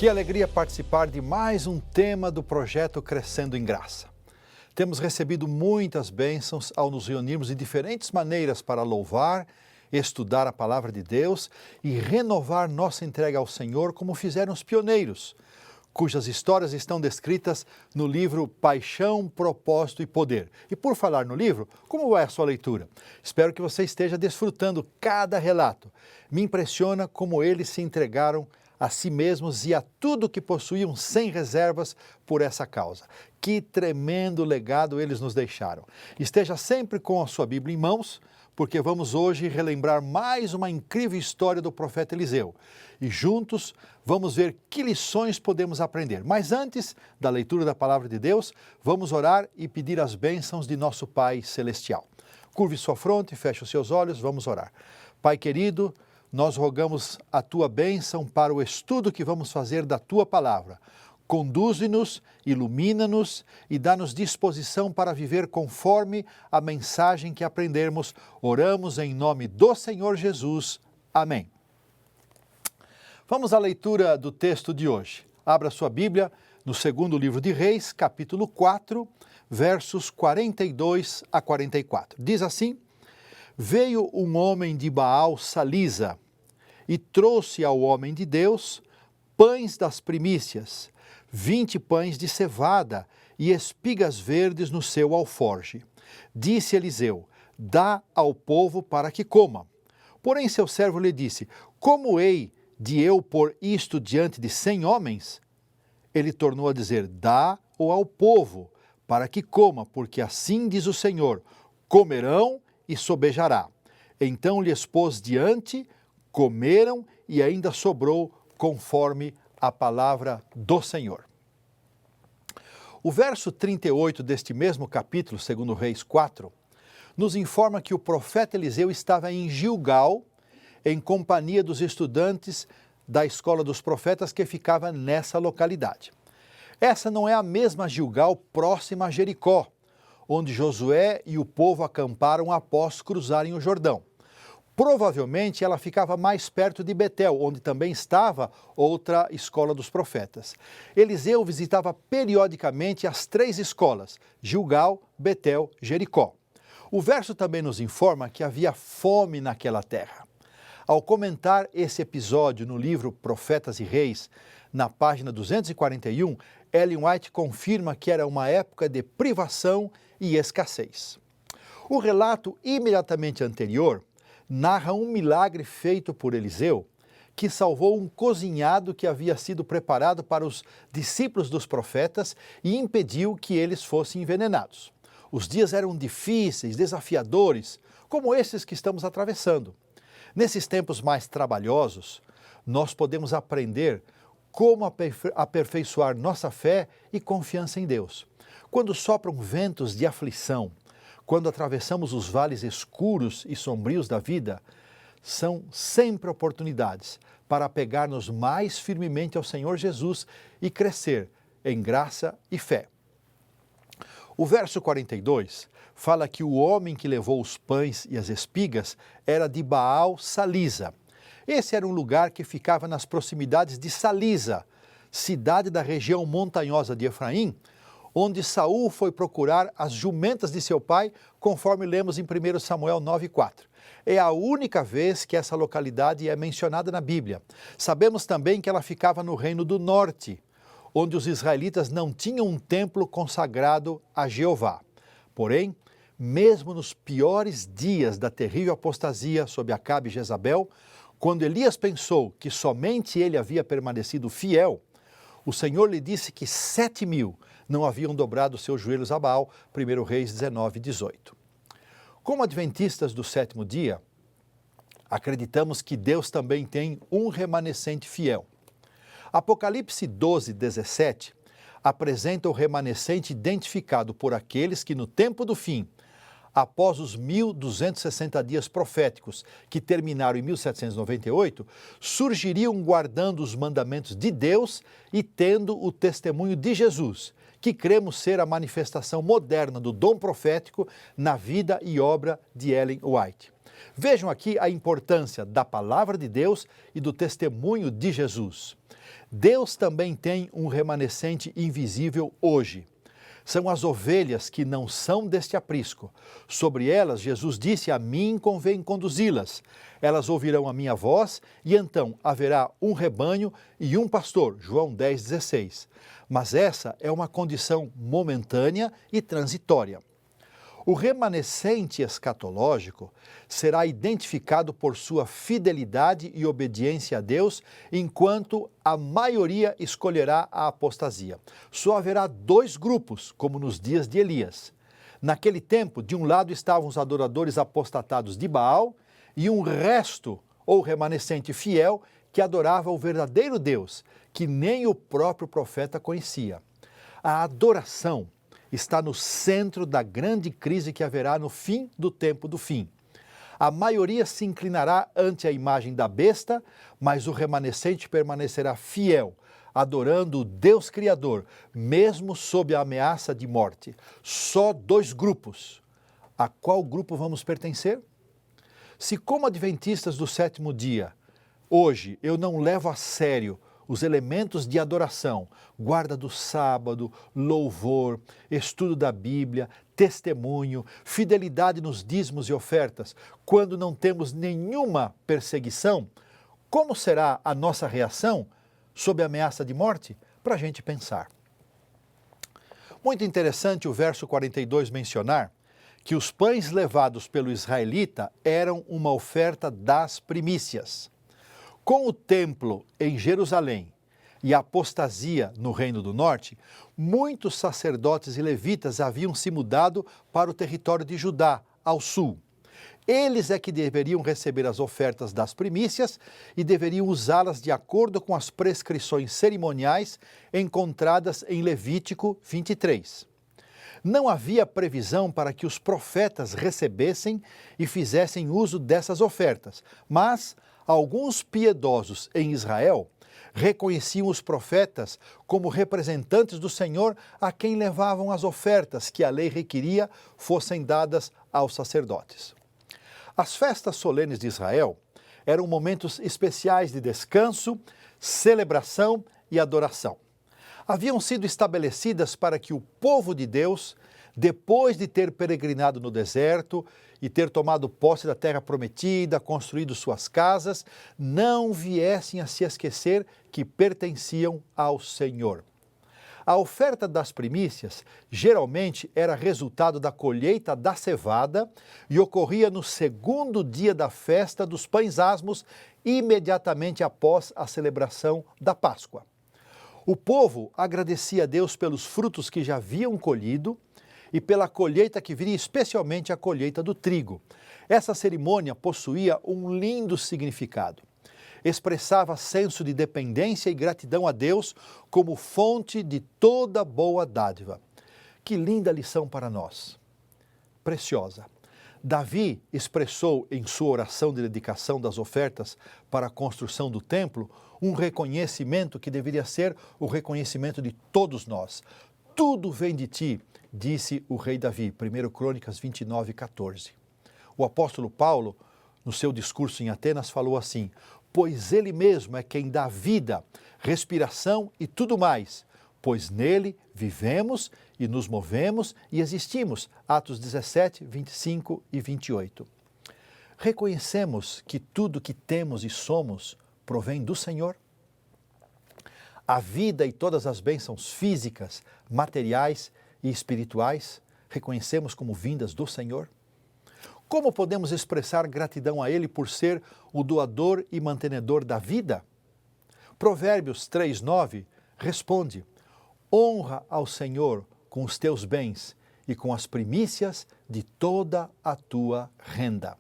Que alegria participar de mais um tema do projeto Crescendo em Graça. Temos recebido muitas bênçãos ao nos reunirmos de diferentes maneiras para louvar, estudar a Palavra de Deus e renovar nossa entrega ao Senhor como fizeram os pioneiros, cujas histórias estão descritas no livro Paixão, Propósito e Poder. E por falar no livro, como vai a sua leitura? Espero que você esteja desfrutando cada relato. Me impressiona como eles se entregaram a si mesmos e a tudo que possuíam sem reservas por essa causa. Que tremendo legado eles nos deixaram. Esteja sempre com a sua Bíblia em mãos, porque vamos hoje relembrar mais uma incrível história do profeta Eliseu. E juntos vamos ver que lições podemos aprender. Mas antes da leitura da Palavra de Deus, vamos orar e pedir as bênçãos de nosso Pai Celestial. Curve sua fronte, feche os seus olhos, vamos orar. Pai querido, nós rogamos a Tua bênção para o estudo que vamos fazer da Tua Palavra. Conduze-nos, ilumina-nos e dá-nos disposição para viver conforme a mensagem que aprendermos. Oramos em nome do Senhor Jesus. Amém. Vamos à leitura do texto de hoje. Abra sua Bíblia no segundo livro de Reis, capítulo 4, versos 42 a 44. Diz assim: Veio um homem de Baal Salisa e trouxe ao homem de Deus pães das primícias, 20 pães de cevada e espigas verdes no seu alforje. Disse Eliseu: dá ao povo para que coma. Porém seu servo lhe disse: como hei de eu pôr isto diante de 100 homens? Ele tornou a dizer: dá-o ao povo para que coma, porque assim diz o Senhor: comerão e sobejará. Então lhe expôs diante, comeram e ainda sobrou conforme a palavra do Senhor. O verso 38 deste mesmo capítulo, segundo Reis 4, nos informa que o profeta Eliseu estava em Gilgal, em companhia dos estudantes da escola dos profetas que ficava nessa localidade. Essa não é a mesma Gilgal próxima a Jericó, onde Josué e o povo acamparam após cruzarem o Jordão. Provavelmente ela ficava mais perto de Betel, onde também estava outra escola dos profetas. Eliseu visitava periodicamente as 3 escolas, Gilgal, Betel, Jericó. O verso também nos informa que havia fome naquela terra. Ao comentar esse episódio no livro Profetas e Reis, na página 241, Ellen White confirma que era uma época de privação e escassez. O relato imediatamente anterior narra um milagre feito por Eliseu, que salvou um cozinhado que havia sido preparado para os discípulos dos profetas e impediu que eles fossem envenenados. Os dias eram difíceis, desafiadores, como esses que estamos atravessando. Nesses tempos mais trabalhosos, nós podemos aprender como aperfeiçoar nossa fé e confiança em Deus. Quando sopram ventos de aflição, quando atravessamos os vales escuros e sombrios da vida, são sempre oportunidades para apegar-nos mais firmemente ao Senhor Jesus e crescer em graça e fé. O verso 42 fala que o homem que levou os pães e as espigas era de Baal Salisa. Esse era um lugar que ficava nas proximidades de Salisa, cidade da região montanhosa de Efraim, onde Saul foi procurar as jumentas de seu pai, conforme lemos em 1 Samuel 9,4. É a única vez que essa localidade é mencionada na Bíblia. Sabemos também que ela ficava no Reino do Norte, onde os israelitas não tinham um templo consagrado a Jeová. Porém, mesmo nos piores dias da terrível apostasia sob Acabe e Jezabel, quando Elias pensou que somente ele havia permanecido fiel, o Senhor lhe disse que 7.000 não haviam dobrado seus joelhos a Baal, 1 Reis 19:18. Como adventistas do 7º dia, acreditamos que Deus também tem um remanescente fiel. Apocalipse 12:17 apresenta o remanescente identificado por aqueles que no tempo do fim, após os 1.260 dias proféticos que terminaram em 1798, surgiriam guardando os mandamentos de Deus e tendo o testemunho de Jesus, que cremos ser a manifestação moderna do dom profético na vida e obra de Ellen White. Vejam aqui a importância da palavra de Deus e do testemunho de Jesus. Deus também tem um remanescente invisível hoje. São as ovelhas que não são deste aprisco. Sobre elas, Jesus disse: a mim convém conduzi-las. Elas ouvirão a minha voz, e então haverá um rebanho e um pastor. João 10,16. Mas essa é uma condição momentânea e transitória. O remanescente escatológico será identificado por sua fidelidade e obediência a Deus, enquanto a maioria escolherá a apostasia. Só haverá dois grupos, como nos dias de Elias. Naquele tempo, de um lado estavam os adoradores apostatados de Baal e um resto, ou remanescente fiel, que adorava o verdadeiro Deus, que nem o próprio profeta conhecia. A adoração está no centro da grande crise que haverá no fim do tempo do fim. A maioria se inclinará ante a imagem da besta, mas o remanescente permanecerá fiel, adorando o Deus Criador, mesmo sob a ameaça de morte. Só dois grupos. A qual grupo vamos pertencer? Se, como adventistas do sétimo dia, hoje eu não levo a sério os elementos de adoração, guarda do sábado, louvor, estudo da Bíblia, testemunho, fidelidade nos dízimos e ofertas, quando não temos nenhuma perseguição, como será a nossa reação sob a ameaça de morte? Para a gente pensar. Muito interessante o verso 42 mencionar que os pães levados pelo israelita eram uma oferta das primícias. Com o templo em Jerusalém e a apostasia no Reino do Norte, muitos sacerdotes e levitas haviam se mudado para o território de Judá, ao sul. Eles é que deveriam receber as ofertas das primícias e deveriam usá-las de acordo com as prescrições cerimoniais encontradas em Levítico 23. Não havia previsão para que os profetas recebessem e fizessem uso dessas ofertas, mas alguns piedosos em Israel reconheciam os profetas como representantes do Senhor a quem levavam as ofertas que a lei requeria fossem dadas aos sacerdotes. As festas solenes de Israel eram momentos especiais de descanso, celebração e adoração. Haviam sido estabelecidas para que o povo de Deus, depois de ter peregrinado no deserto e ter tomado posse da terra prometida, construído suas casas, não viessem a se esquecer que pertenciam ao Senhor. A oferta das primícias geralmente era resultado da colheita da cevada e ocorria no segundo dia da festa dos pães asmos, imediatamente após a celebração da Páscoa. O povo agradecia a Deus pelos frutos que já haviam colhido e pela colheita que viria, especialmente a colheita do trigo. Essa cerimônia possuía um lindo significado. Expressava senso de dependência e gratidão a Deus como fonte de toda boa dádiva. Que linda lição para nós! Preciosa. Davi expressou em sua oração de dedicação das ofertas para a construção do templo um reconhecimento que deveria ser o reconhecimento de todos nós. Tudo vem de ti, disse o rei Davi, 1 Crônicas 29, 14. O apóstolo Paulo, no seu discurso em Atenas, falou assim: pois ele mesmo é quem dá vida, respiração e tudo mais, pois nele vivemos e nos movemos e existimos. Atos 17, 25 e 28. Reconhecemos que tudo que temos e somos provém do Senhor? A vida e todas as bênçãos físicas, materiais e espirituais reconhecemos como vindas do Senhor? Como podemos expressar gratidão a Ele por ser o doador e mantenedor da vida? Provérbios 3:9 responde: honra ao Senhor com os teus bens e com as primícias de toda a tua renda.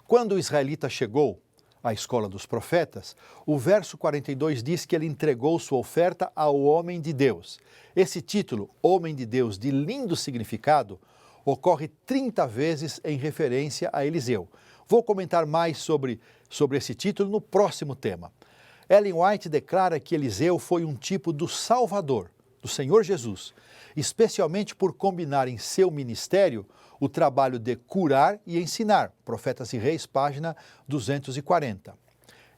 Quando o israelita chegou à escola dos profetas, o verso 42 diz que ele entregou sua oferta ao homem de Deus. Esse título, homem de Deus, de lindo significado, ocorre 30 vezes em referência a Eliseu. Vou comentar mais sobre esse título no próximo tema. Ellen White declara que Eliseu foi um tipo do Salvador, do Senhor Jesus, especialmente por combinar em seu ministério o trabalho de curar e ensinar, Profetas e Reis, página 240.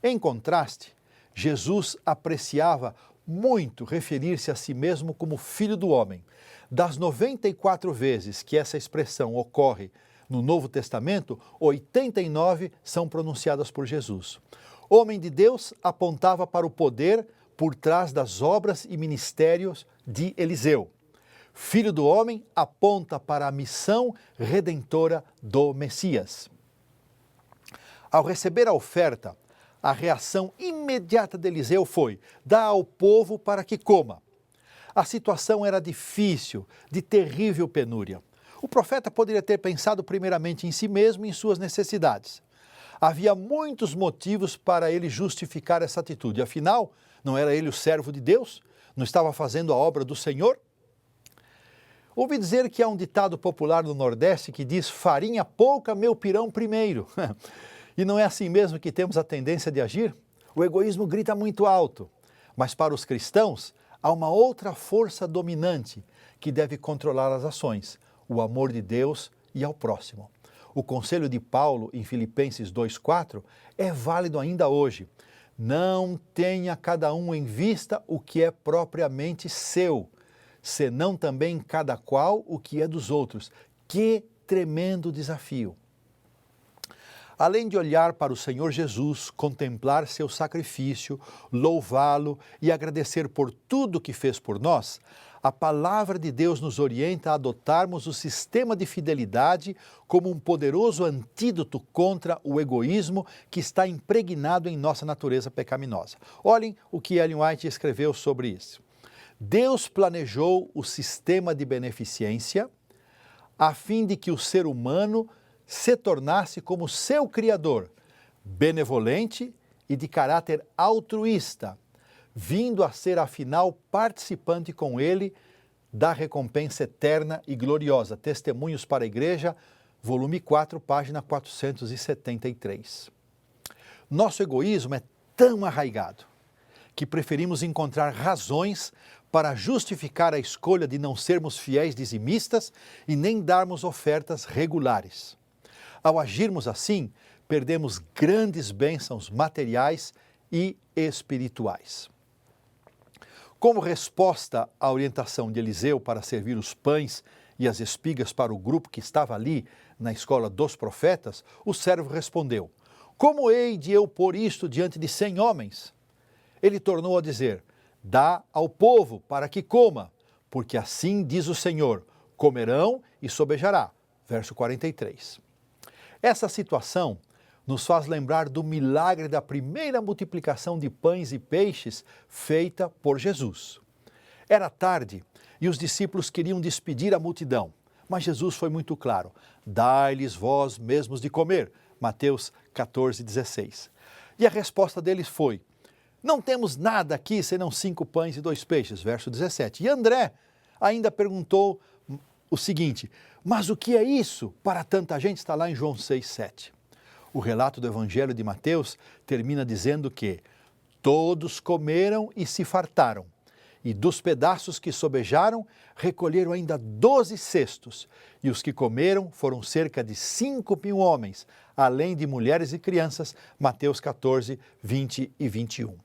Em contraste, Jesus apreciava muito referir-se a si mesmo como Filho do Homem. Das 94 vezes que essa expressão ocorre no Novo Testamento, 89 são pronunciadas por Jesus. Homem de Deus apontava para o poder por trás das obras e ministérios de Eliseu. Filho do Homem aponta para a missão redentora do Messias. Ao receber a oferta, a reação imediata de Eliseu foi: dá ao povo para que coma. A situação era difícil, de terrível penúria. O profeta poderia ter pensado primeiramente em si mesmo e em suas necessidades. Havia muitos motivos para ele justificar essa atitude. Afinal, não era ele o servo de Deus? Não estava fazendo a obra do Senhor? Ouvi dizer que há um ditado popular no Nordeste que diz: farinha pouca, meu pirão primeiro. E não é assim mesmo que temos a tendência de agir? O egoísmo grita muito alto, mas para os cristãos há uma outra força dominante que deve controlar as ações: o amor de Deus e ao próximo. O conselho de Paulo em Filipenses 2,4 é válido ainda hoje. Não tenha cada um em vista o que é propriamente seu, senão também cada qual o que é dos outros. Que tremendo desafio! Além de olhar para o Senhor Jesus, contemplar seu sacrifício, louvá-lo e agradecer por tudo que fez por nós, a palavra de Deus nos orienta a adotarmos o sistema de fidelidade como um poderoso antídoto contra o egoísmo que está impregnado em nossa natureza pecaminosa. Olhem o que Ellen White escreveu sobre isso. Deus planejou o sistema de beneficência a fim de que o ser humano se tornasse como seu Criador, benevolente e de caráter altruísta, vindo a ser, afinal, participante com ele da recompensa eterna e gloriosa. Testemunhos para a Igreja, volume 4, página 473. Nosso egoísmo é tão arraigado que preferimos encontrar razões para justificar a escolha de não sermos fiéis dizimistas e nem darmos ofertas regulares. Ao agirmos assim, perdemos grandes bênçãos materiais e espirituais. Como resposta à orientação de Eliseu para servir os pães e as espigas para o grupo que estava ali na escola dos profetas, o servo respondeu: como hei de eu pôr isto diante de 100 homens? Ele tornou a dizer: dá ao povo para que coma, porque assim diz o Senhor, comerão e sobejará. Verso 43. Essa situação nos faz lembrar do milagre da primeira multiplicação de pães e peixes feita por Jesus. Era tarde e os discípulos queriam despedir a multidão, mas Jesus foi muito claro: dai-lhes vós mesmos de comer. Mateus 14,16. E a resposta deles foi: não temos nada aqui senão 5 pães e 2 peixes. Verso 17. E André ainda perguntou o seguinte: mas o que é isso para tanta gente? Está lá em João 6,7. O relato do Evangelho de Mateus termina dizendo que todos comeram e se fartaram, e dos pedaços que sobejaram, recolheram ainda 12 cestos, e os que comeram foram cerca de 5.000 homens, além de mulheres e crianças. Mateus 14, 20 e 21.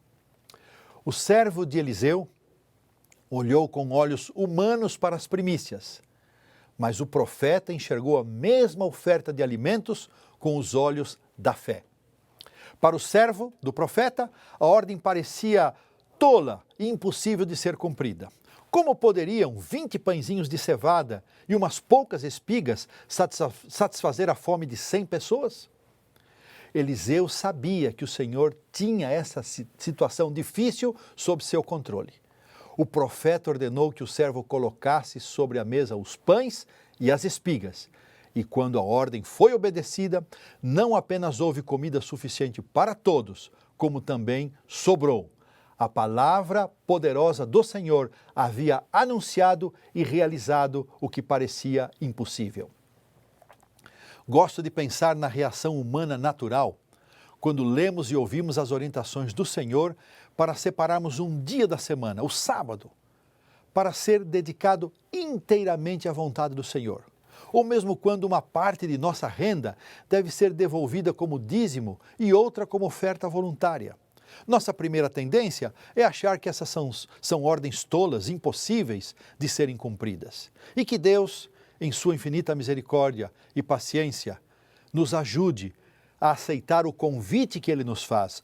O servo de Eliseu olhou com olhos humanos para as primícias, mas o profeta enxergou a mesma oferta de alimentos com os olhos da fé. Para o servo do profeta, a ordem parecia tola e impossível de ser cumprida. Como poderiam 20 pãezinhos de cevada e umas poucas espigas satisfazer a fome de 100 pessoas? Eliseu sabia que o Senhor tinha essa situação difícil sob seu controle. O profeta ordenou que o servo colocasse sobre a mesa os pães e as espigas. E quando a ordem foi obedecida, não apenas houve comida suficiente para todos, como também sobrou. A palavra poderosa do Senhor havia anunciado e realizado o que parecia impossível. Gosto de pensar na reação humana natural quando lemos e ouvimos as orientações do Senhor para separarmos um dia da semana, o sábado, para ser dedicado inteiramente à vontade do Senhor. Ou mesmo quando uma parte de nossa renda deve ser devolvida como dízimo e outra como oferta voluntária. Nossa primeira tendência é achar que essas são ordens tolas, impossíveis de serem cumpridas. E que Deus, em sua infinita misericórdia e paciência, nos ajude a aceitar o convite que Ele nos faz.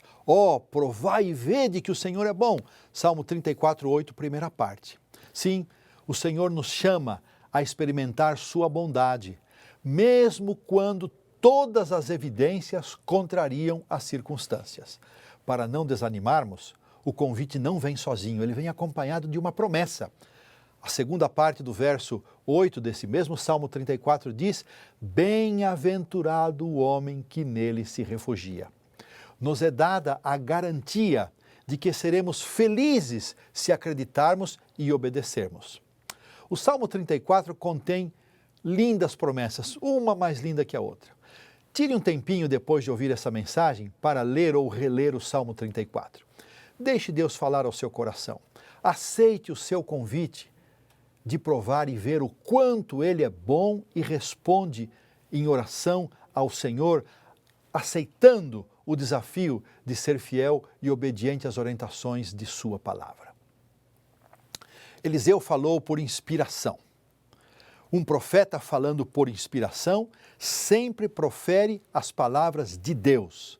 Provai e vede que o Senhor é bom. Salmo 34:8, primeira parte. Sim, o Senhor nos chama a experimentar sua bondade, mesmo quando todas as evidências contrariam as circunstâncias. Para não desanimarmos, o convite não vem sozinho, ele vem acompanhado de uma promessa. A segunda parte do verso 8 desse mesmo Salmo 34 diz: bem-aventurado o homem que nele se refugia. Nos é dada a garantia de que seremos felizes se acreditarmos e obedecermos. O Salmo 34 contém lindas promessas, uma mais linda que a outra. Tire um tempinho depois de ouvir essa mensagem para ler ou reler o Salmo 34. Deixe Deus falar ao seu coração. Aceite o seu convite de provar e ver o quanto Ele é bom e responde em oração ao Senhor, aceitando o desafio de ser fiel e obediente às orientações de sua palavra. Eliseu falou por inspiração. Um profeta falando por inspiração sempre profere as palavras de Deus.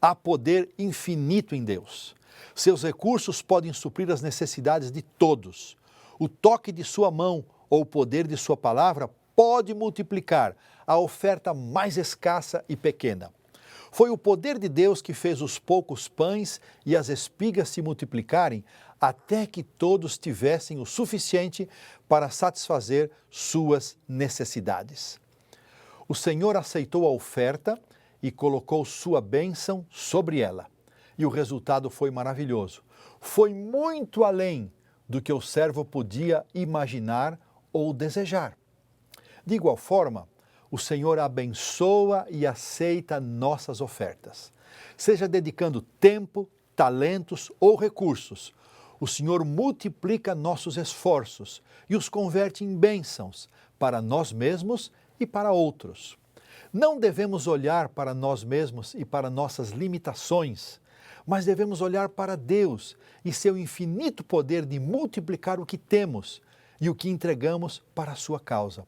Há poder infinito em Deus. Seus recursos podem suprir as necessidades de todos. O toque de sua mão ou o poder de sua palavra pode multiplicar a oferta mais escassa e pequena. Foi o poder de Deus que fez os poucos pães e as espigas se multiplicarem até que todos tivessem o suficiente para satisfazer suas necessidades. O Senhor aceitou a oferta e colocou sua bênção sobre ela. E o resultado foi maravilhoso. Foi muito além do que o servo podia imaginar ou desejar. De igual forma, o Senhor abençoa e aceita nossas ofertas. Seja dedicando tempo, talentos ou recursos, o Senhor multiplica nossos esforços e os converte em bênçãos para nós mesmos e para outros. Não devemos olhar para nós mesmos e para nossas limitações, mas devemos olhar para Deus e seu infinito poder de multiplicar o que temos e o que entregamos para a sua causa.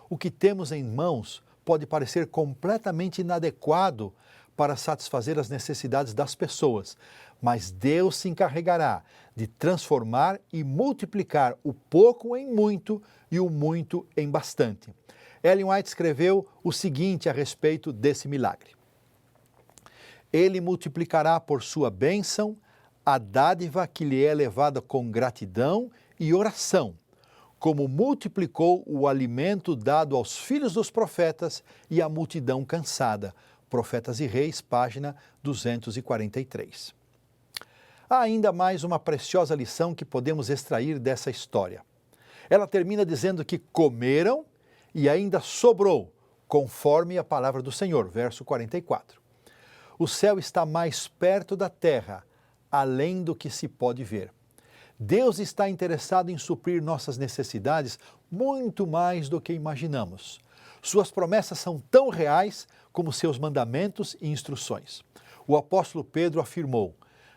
O que temos em mãos pode parecer completamente inadequado para satisfazer as necessidades das pessoas, mas Deus se encarregará de transformar e multiplicar o pouco em muito e o muito em bastante. Ellen White escreveu o seguinte a respeito desse milagre: Ele multiplicará por sua bênção a dádiva que lhe é levada com gratidão e oração, como multiplicou o alimento dado aos filhos dos profetas e à multidão cansada. Profetas e Reis, página 243. Há ainda mais uma preciosa lição que podemos extrair dessa história. Ela termina dizendo que comeram e ainda sobrou, conforme a palavra do Senhor, verso 44. O céu está mais perto da terra, além do que se pode ver. Deus está interessado em suprir nossas necessidades muito mais do que imaginamos. Suas promessas são tão reais como seus mandamentos e instruções. O apóstolo Pedro afirmou: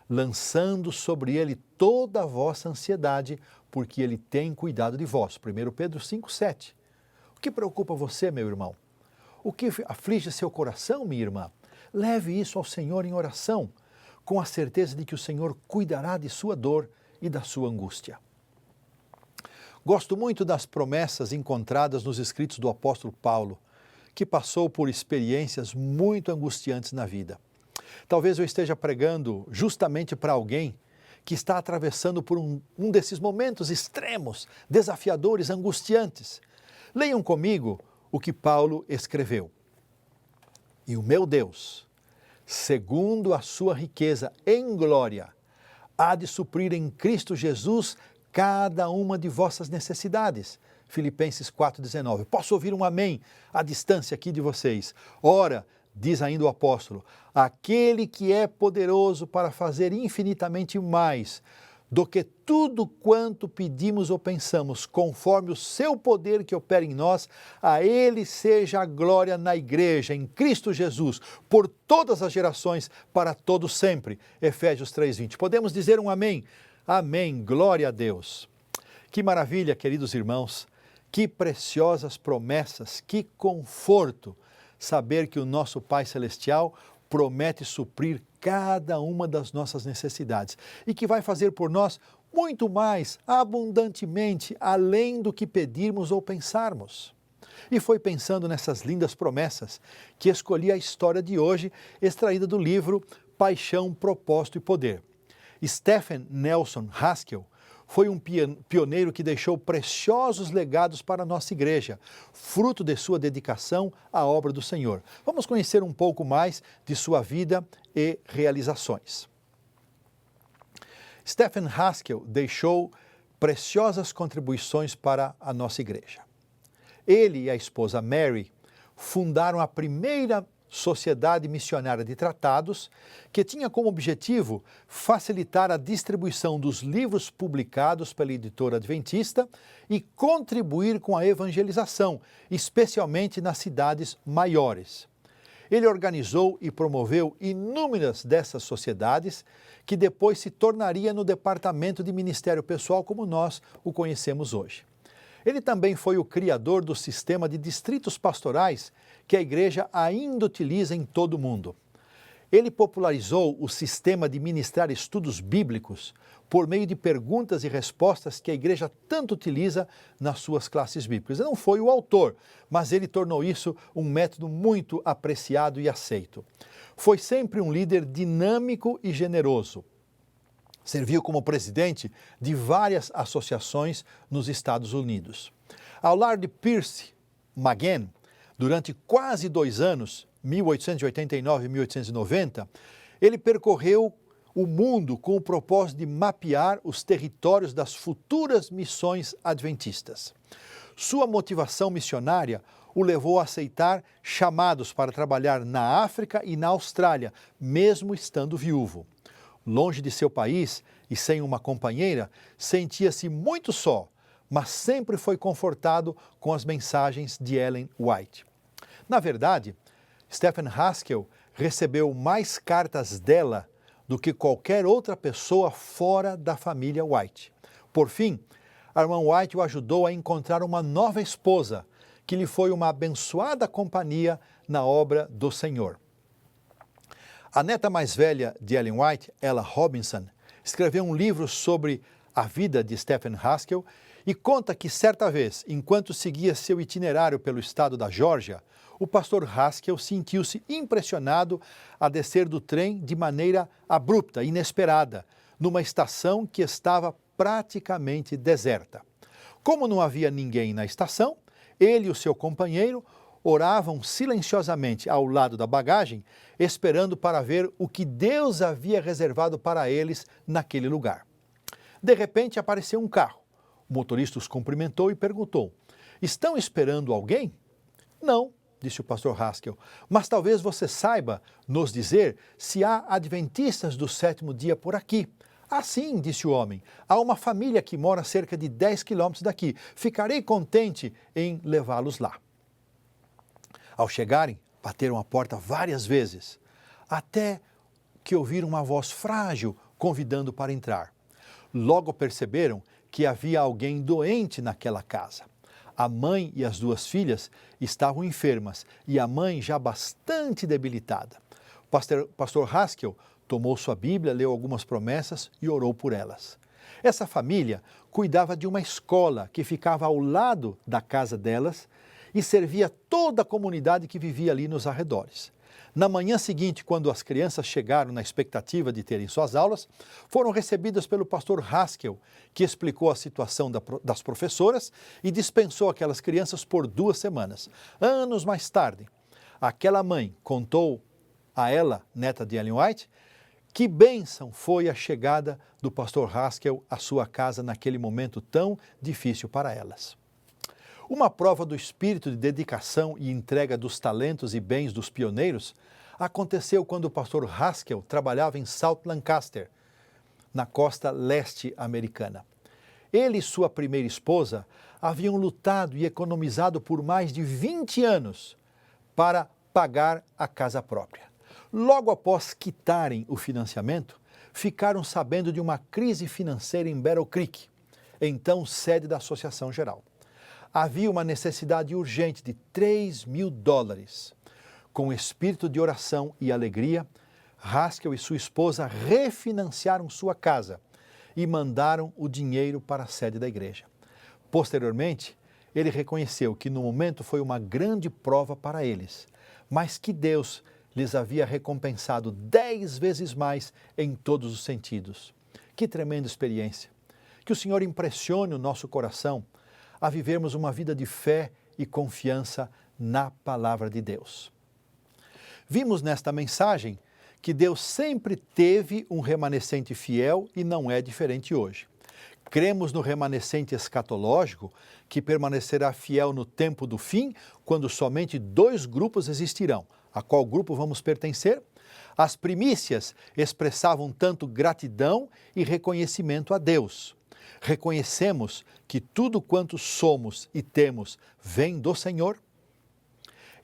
lançando sobre ele toda a vossa ansiedade, porque ele tem cuidado de vós. 1 Pedro 5,7. O que preocupa você, meu irmão? O que aflige seu coração, minha irmã? Leve isso ao Senhor em oração, com a certeza de que o Senhor cuidará de sua dor e da sua angústia. Gosto muito das promessas encontradas nos escritos do apóstolo Paulo, que passou por experiências muito angustiantes na vida. Talvez eu esteja pregando justamente para alguém que está atravessando por um desses momentos extremos, desafiadores, angustiantes. Leiam comigo o que Paulo escreveu. E o meu Deus, segundo a sua riqueza em glória, há de suprir em Cristo Jesus cada uma de vossas necessidades. Filipenses 4,19. Posso ouvir um amém à distância aqui de vocês? Ora, diz ainda o apóstolo, aquele que é poderoso para fazer infinitamente mais do que tudo quanto pedimos ou pensamos, conforme o seu poder que opera em nós, a Ele seja a glória na Igreja, em Cristo Jesus, por todas as gerações, para todos sempre. Efésios 3:20. Podemos dizer um amém? Amém. Glória a Deus. Que maravilha, queridos irmãos, que preciosas promessas, que conforto saber que o nosso Pai Celestial promete suprir cada uma das nossas necessidades e que vai fazer por nós muito mais, abundantemente, além do que pedirmos ou pensarmos. E foi pensando nessas lindas promessas que escolhi a história de hoje, extraída do livro Paixão, Propósito e Poder. Stephen Nelson Haskell foi um pioneiro que deixou preciosos legados para a nossa igreja, fruto de sua dedicação à obra do Senhor. Vamos conhecer um pouco mais de sua vida e realizações. Stephen Haskell deixou preciosas contribuições para a nossa igreja. Ele e a esposa Mary fundaram a primeira Sociedade Missionária de Tratados, que tinha como objetivo facilitar a distribuição dos livros publicados pela editora adventista e contribuir com a evangelização, especialmente nas cidades maiores. Ele organizou e promoveu inúmeras dessas sociedades, que depois se tornaria no Departamento de Ministério Pessoal como nós o conhecemos hoje. Ele também foi o criador do sistema de distritos pastorais que a igreja ainda utiliza em todo o mundo. Ele popularizou o sistema de ministrar estudos bíblicos por meio de perguntas e respostas que a igreja tanto utiliza nas suas classes bíblicas. Ele não foi o autor, mas ele tornou isso um método muito apreciado e aceito. Foi sempre um líder dinâmico e generoso. Serviu como presidente de várias associações nos Estados Unidos. Ao lado de Percy Magen, durante quase 2 anos, 1889 e 1890, ele percorreu o mundo com o propósito de mapear os territórios das futuras missões adventistas. Sua motivação missionária o levou a aceitar chamados para trabalhar na África e na Austrália, mesmo estando viúvo. Longe de seu país e sem uma companheira, sentia-se muito só, mas sempre foi confortado com as mensagens de Ellen White. Na verdade, Stephen Haskell recebeu mais cartas dela do que qualquer outra pessoa fora da família White. Por fim, a irmã White o ajudou a encontrar uma nova esposa, que lhe foi uma abençoada companhia na obra do Senhor. A neta mais velha de Ellen White, Ella Robinson, escreveu um livro sobre a vida de Stephen Haskell e conta que certa vez, enquanto seguia seu itinerário pelo estado da Geórgia, o pastor Haskell sentiu-se impressionado a descer do trem de maneira abrupta, inesperada, numa estação que estava praticamente deserta. Como não havia ninguém na estação, ele e o seu companheiro oravam silenciosamente ao lado da bagagem, esperando para ver o que Deus havia reservado para eles naquele lugar. De repente apareceu um carro. O motorista os cumprimentou e perguntou: "Estão esperando alguém?" "Não", disse o pastor Haskell, "mas talvez você saiba nos dizer se há adventistas do 7º dia por aqui." "Ah, sim", disse o homem, "há uma família que mora a cerca de 10 quilômetros daqui. Ficarei contente em levá-los lá." Ao chegarem, bateram a porta várias vezes, até que ouviram uma voz frágil convidando para entrar. Logo perceberam que havia alguém doente naquela casa. A mãe e as 2 filhas estavam enfermas e a mãe já bastante debilitada. O pastor Haskell tomou sua Bíblia, leu algumas promessas e orou por elas. Essa família cuidava de uma escola que ficava ao lado da casa delas e servia toda a comunidade que vivia ali nos arredores. Na manhã seguinte, quando as crianças chegaram na expectativa de terem suas aulas, foram recebidas pelo pastor Haskell, que explicou a situação das professoras e dispensou aquelas crianças por 2 semanas. Anos mais tarde, aquela mãe contou a ela, neta de Ellen White, que bênção foi a chegada do pastor Haskell à sua casa naquele momento tão difícil para elas. Uma prova do espírito de dedicação e entrega dos talentos e bens dos pioneiros aconteceu quando o pastor Haskell trabalhava em South Lancaster, na costa leste americana. Ele e sua primeira esposa haviam lutado e economizado por mais de 20 anos para pagar a casa própria. Logo após quitarem o financiamento, ficaram sabendo de uma crise financeira em Battle Creek, então sede da Associação Geral. Havia uma necessidade urgente de $3.000. Com espírito de oração e alegria, Haskell e sua esposa refinanciaram sua casa e mandaram o dinheiro para a sede da igreja. Posteriormente, ele reconheceu que no momento foi uma grande prova para eles, mas que Deus lhes havia recompensado 10 vezes mais em todos os sentidos. Que tremenda experiência! Que o Senhor impressione o nosso coração a vivermos uma vida de fé e confiança na palavra de Deus. Vimos nesta mensagem que Deus sempre teve um remanescente fiel e não é diferente hoje. Cremos no remanescente escatológico, que permanecerá fiel no tempo do fim, quando somente 2 grupos existirão. A qual grupo vamos pertencer? As primícias expressavam tanto gratidão e reconhecimento a Deus. Reconhecemos que tudo quanto somos e temos vem do Senhor.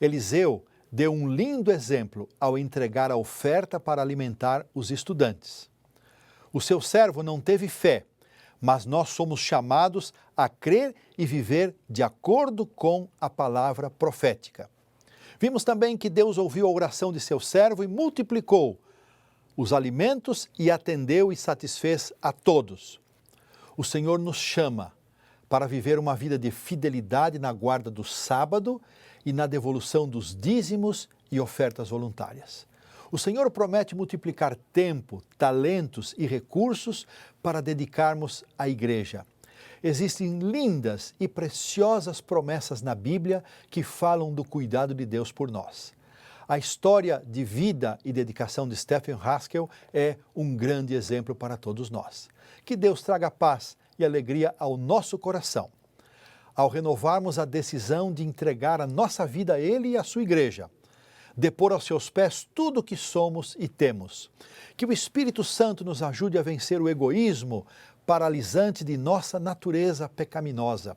Eliseu deu um lindo exemplo ao entregar a oferta para alimentar os estudantes. O seu servo não teve fé, mas nós somos chamados a crer e viver de acordo com a palavra profética. Vimos também que Deus ouviu a oração de seu servo e multiplicou os alimentos e atendeu e satisfez a todos. O Senhor nos chama para viver uma vida de fidelidade na guarda do sábado e na devolução dos dízimos e ofertas voluntárias. O Senhor promete multiplicar tempo, talentos e recursos para dedicarmos à igreja. Existem lindas e preciosas promessas na Bíblia que falam do cuidado de Deus por nós. A história de vida e dedicação de Stephen Haskell é um grande exemplo para todos nós. Que Deus traga paz e alegria ao nosso coração, ao renovarmos a decisão de entregar a nossa vida a Ele e à sua igreja, depor aos seus pés tudo o que somos e temos. Que o Espírito Santo nos ajude a vencer o egoísmo paralisante de nossa natureza pecaminosa.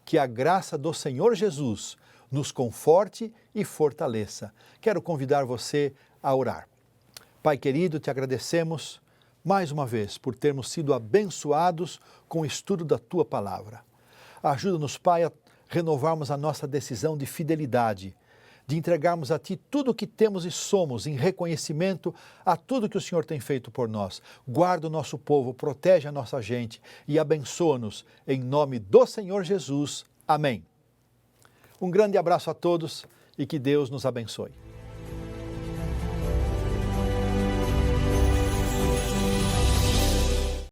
Que a graça do Senhor Jesus nos conforte e fortaleça. Quero convidar você a orar. Pai querido, te agradecemos mais uma vez por termos sido abençoados com o estudo da Tua Palavra. Ajuda-nos, Pai, a renovarmos a nossa decisão de fidelidade, de entregarmos a Ti tudo o que temos e somos em reconhecimento a tudo que o Senhor tem feito por nós. Guarda o nosso povo, protege a nossa gente e abençoa-nos em nome do Senhor Jesus. Amém. Um grande abraço a todos e que Deus nos abençoe.